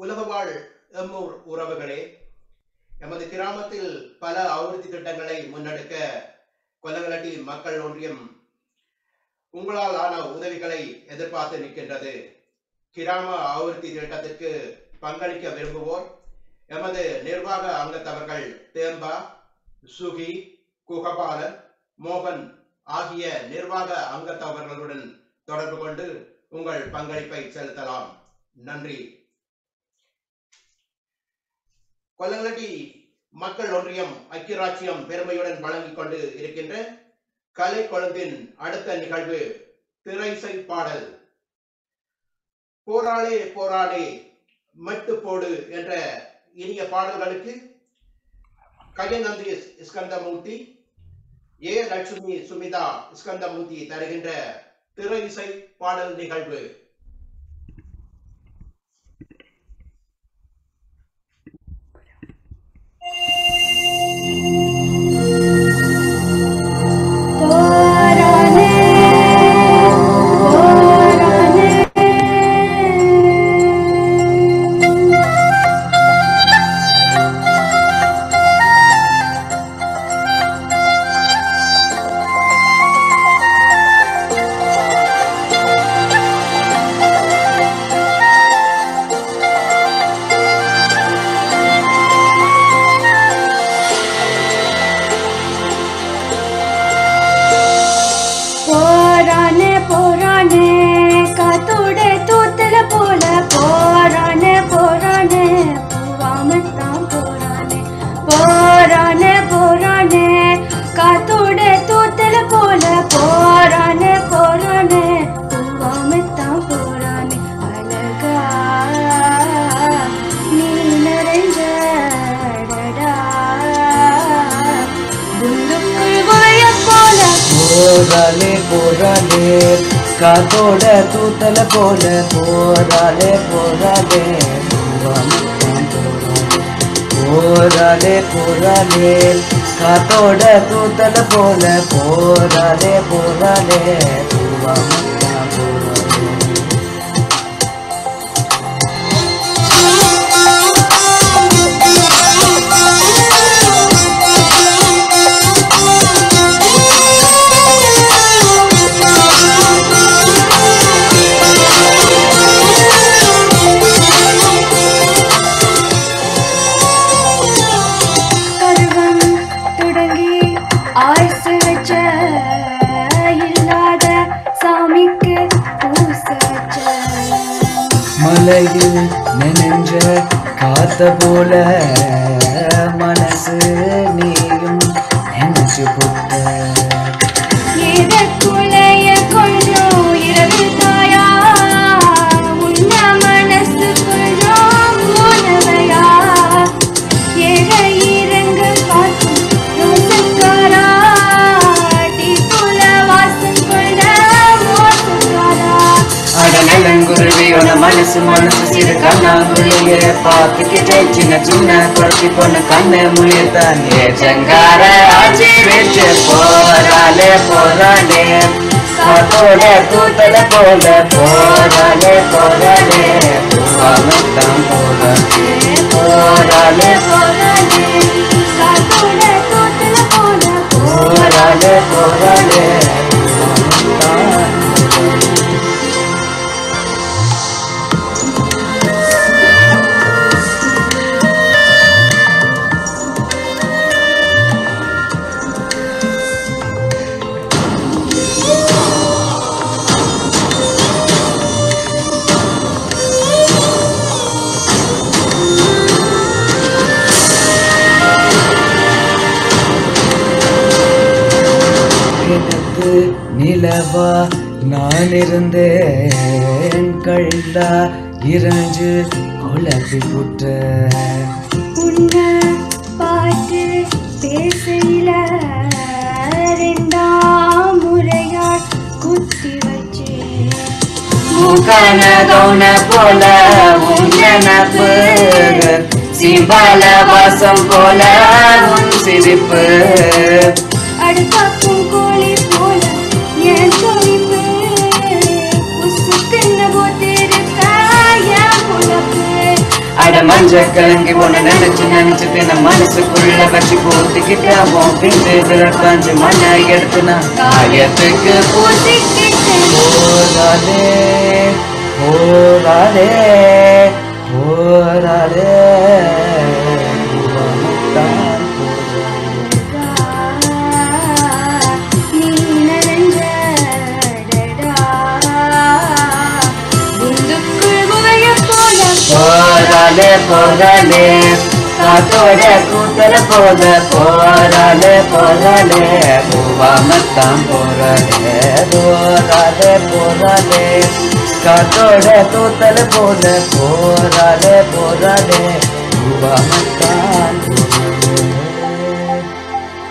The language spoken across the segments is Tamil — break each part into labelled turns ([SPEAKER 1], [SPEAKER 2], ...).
[SPEAKER 1] உலகவாழ் எம்மூர் உறவுகளே, எமது கிராமத்தில் பல அபிவிருத்தி திட்டங்களை முன்னெடுக்க கொல்லங்கலட்டி மக்கள் ஒன்றியம் உங்களால் ஆன உதவிகளை எதிர்பார்த்து நிற்கின்றது. கிராம அபிவிருத்தி திட்டத்திற்கு பங்களிக்க விரும்புவோர் எமது நிர்வாக அங்கத்தவர்கள் தேம்பா, சுகி, குகபாலன், மோகன் ஆகிய நிர்வாக அங்கத்தவர்களுடன் தொடர்பு கொண்டு உங்கள் பங்களிப்பை செலுத்தலாம். நன்றி. கொல்லங்கலட்டி மக்கள் ஒன்றியம் ஐக்கியராட்சியம் பெருமையுடன் வழங்கிக் கொண்டு இருக்கின்ற கலை கொழும்பின் அடுத்த நிகழ்வு திரைசை பாடல். போராளே போராளே மெட்டு போடு என்ற இனிய பாடல்களுக்கு கயநந்தி ஸ்கந்தமூர்த்தி, ஏ லட்சுமி சுமிதா ஸ்கந்தமூர்த்தி தருகின்ற திரைசை பாடல் நிகழ்வு.
[SPEAKER 2] போராளே போராளே காத்தோட தூத்தல போல போராளே போராளே போராளே போராளே காத்தோட தூத்தல போல போராளே போராளே மலையில் நெஞ்ச காத்த போல மனசு நீயும் நினைச்சு புட்ட
[SPEAKER 3] கொஞ்சம் இரவு தாயா உன்ன மனசு கொஞ்சம் போனவையா இறங்க பார்க்கும் ரோசக்காரா டீப்புல வாசம் கொண்ட மோசக்காரா
[SPEAKER 2] அடநலங்குருவியோட மனசு சிறு கண்ணாங்குருவிய பார்த்துக்கிட்டே சின்ன சின்ன குழந்தை பொண்ணு கண்ணு முயற்தான் ஏஜங்கார ஆட்சி வச்சு போராளே போராளே காத்தோட தூத்தல போல போராளே போராளே பூவாமத்தான் போராளே போராளே போராளே போராளே நிலவா நான் இருந்தேன் கள்ளா இறஞ்சு குழப்பி புட்ட
[SPEAKER 3] உன்னை பார்த்து பேசையில ரெண்டாம் முறையால் குத்தி வச்சேன்
[SPEAKER 2] மூக்கான கவுன போல உன் நினப்பு சிம்பால வாசம் போல உன் சிரிப்பு
[SPEAKER 3] அடுப்பாக்கும் கோழி போல என் சொலிப்பு உசுக்குன்னு போத்திருக்க என் குழப்பு
[SPEAKER 2] அட மஞ்ச கலங்கி போன நினைச்சு நினைச்சு நம்ம மனசுக்குள்ள வச்சு போட்டுக்கிட்டாவோம் பிந்து விரப்பாஞ்சு மண்ணை எடுத்து நான் காயத்துக்கு போராடே போராடே போராடே போராடே போராடே காத்தோட கூத்தல போத போராடே போராடே பூவாமத்தான் போராடே போராடே போராடே காத்தோட கூத்தல போத போராடே போராடே பூவாமத்தான்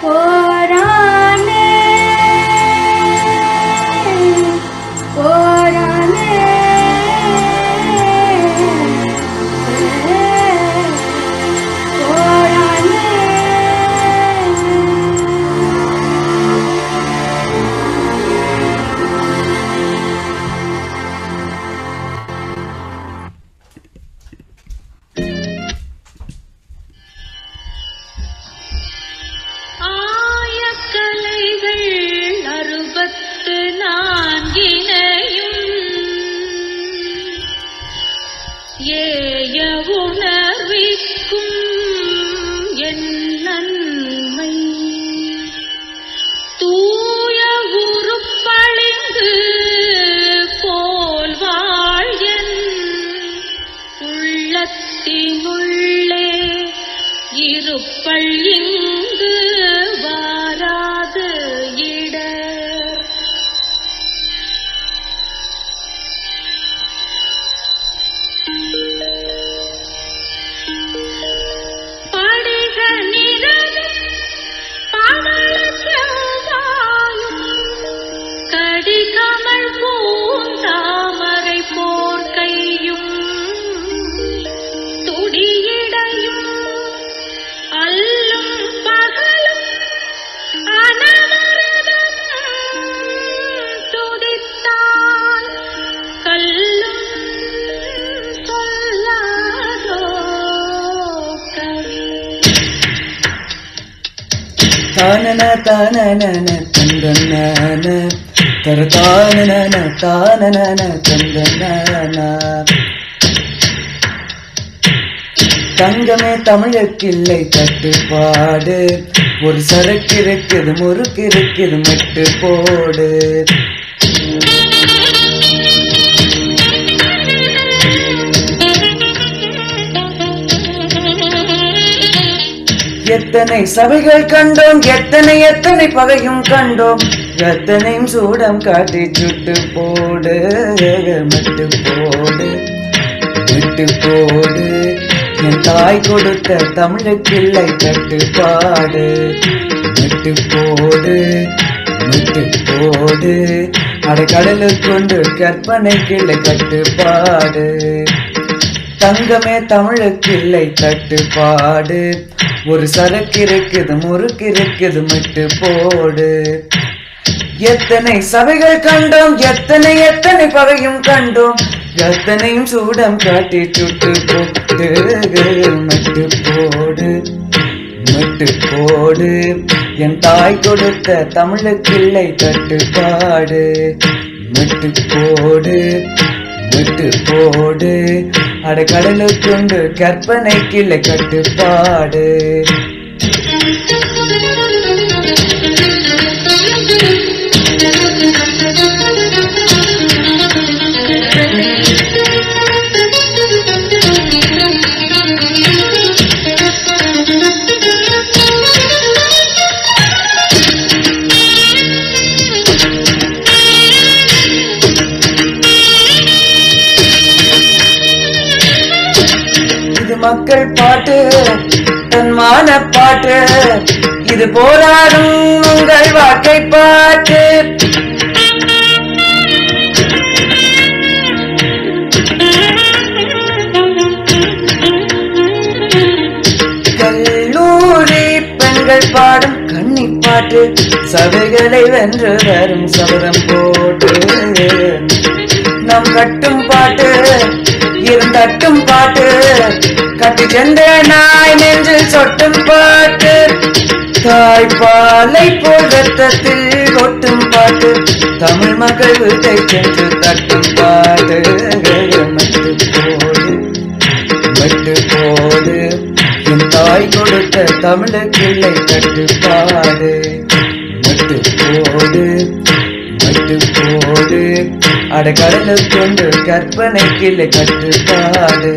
[SPEAKER 3] போராடே போராடே
[SPEAKER 2] தானன தானன தந்தன தரதானன தானன தந்தன தங்கமே தமிழுக்கில்லை தட்டுப்பாடு ஒரு சரக்கு இருக்குது முறுக்கு இருக்குது மட்டு போடு எத்தனை சபைகள் கண்டோம் எத்தனை எத்தனை பகையும் கண்டோம் எத்தனையும் சூடம் காட்டி சுட்டு போடு மட்டு போடு விட்டு போடு என் தாய் கொடுத்த தமிழுக்கில்லை கட்டுப்பாடு விட்டு போடு விட்டு போடு அடைக்கடலுக்கொண்டு கற்பனைக்கில்லை கட்டுப்பாடு தங்கமே தமிழுக்கில்லை தட்டுப்பாடு ஒரு சரக்கு இருக்குது முறுக்கு இருக்குது மட்டு போடு எத்தனை சபைகள் கண்டோம் எத்தனை எத்தனை பகையும் கண்டோம் எத்தனையும் சூடம் காட்டி சுட்டு போட்டு மட்டு போடு மட்டு போடு என் தாய் கொடுத்த தமிழுக்கில்லை தட்டுப்பாடு மட்டு போடு விட்டு போடு அடைக்கடலுக்கொண்டு கற்பனைக்கில்லை கட்டுப்பாடு மக்கள் பாட்டு தன்மான பாட்டு இது போராடும் உங்கள் வாழ்க்கை பாட்டு கல்லூரி பெண்கள் பாடும் கன்னி பாட்டு சபைகளை வென்று வரும் சபதம் போட்டு நம் கட்டும் பாட்டு இருந்தட்டும் பாட்டு கட்டி சென்ற நாய் நெஞ்சில் சொட்டும் பாட்டு தாய்ப்பாலை போல் ரத்தத்தில் ஒட்டும் பாட்டு தமிழ் மக்கள் வீட்டை சென்று தட்டும் பாட்டு மட்டு போது என் தாய் கொடுத்த தமிழுக்கில்லை கட்டுப்பாடு மட்டு போடு அடக்கடலை கொண்டு கற்பனைக்கில்லை கட்டுப்பாடு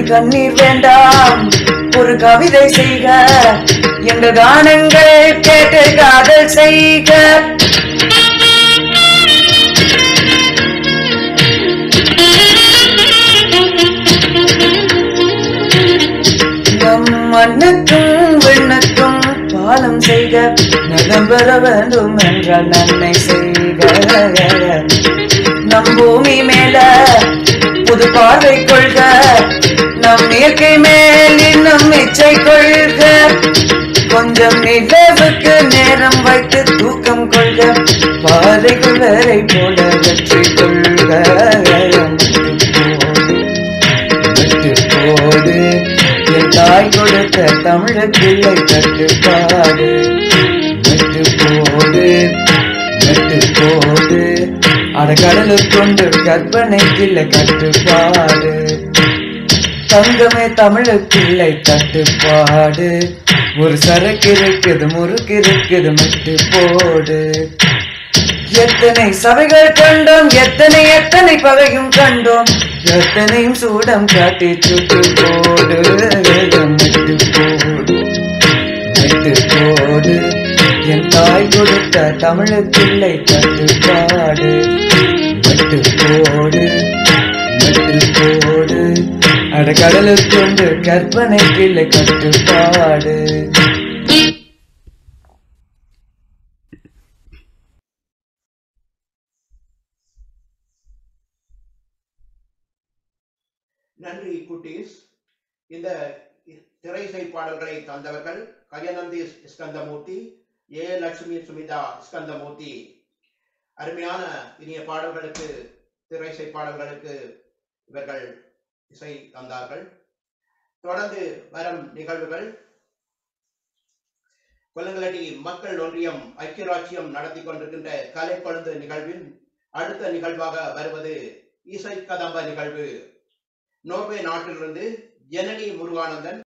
[SPEAKER 2] கண்ணீர் வேண்டாம் ஒரு கவிதை செய்க எங்க கானங்கள் கேட்டு காதல் செய்க நம் மண்ணுக்கும் விண்ணுக்கும் பாலம் செய்க நலம் பெற வேண்டும் என்றால் நன்மை செய்க நம் பூமி மேல புது பார்வை கொள்க நம் இயற்கை மேல் இன்னும் இச்சை கொள்க கொஞ்சம் நிலவுக்கு நேரம் வைத்து தூக்கம் கொள்க பாறைகள் வரை போல வெற்றி கொள்க போடு என் தாய் கொடுத்த தமிழுக்கில்லை கட்டுப்பாடு போடு அடக்கடலை கொண்டு கற்பனைக்கில்லை கட்டுப்பாடு தங்கமே தமிழுக்கில்லை கட்டுப்பாடு ஒரு சரக்கு இருக்குது முறுக்கு இருக்குது மட்டு போடு எத்தனை சபைகள் கண்டோம் எத்தனை பகையும் கண்டோம் எத்தனையும் சூடம் காட்டி சுட்டு போடு மட்டு போடு என் தாய் கொடுத்த தமிழுக்கில்லை கட்டுப்பாடு மட்டு போடு அடக்கடலை கொண்டு கற்பனைக்கில்லை கட்டுப்பாடு
[SPEAKER 1] நன்றி குட்டீஸ். இந்த திரைசை பாடல்களை தந்தவர்கள் கஜநந்தி ஸ்கந்தமூர்த்தி, ஏ லட்சுமி சுமிதா ஸ்கந்தமூர்த்தி. அருமையான இனிய பாடல்களுக்கு, திரைசை பாடல்களுக்கு இவர்கள் இசை தந்தார்கள். தொடர்ந்து வரும் நிகழ்வுகள் கொல்லங்கலடி மக்கள் ஒன்றியம் ஐக்கியராட்சியம் நடத்தி கொண்டிருக்கின்ற கலை கொழுந்து நிகழ்வின் அடுத்த நிகழ்வாக வருவது இசை கதம்ப நிகழ்வு. நோர்வே நாட்டிலிருந்து ஜனனி முருகானந்தன்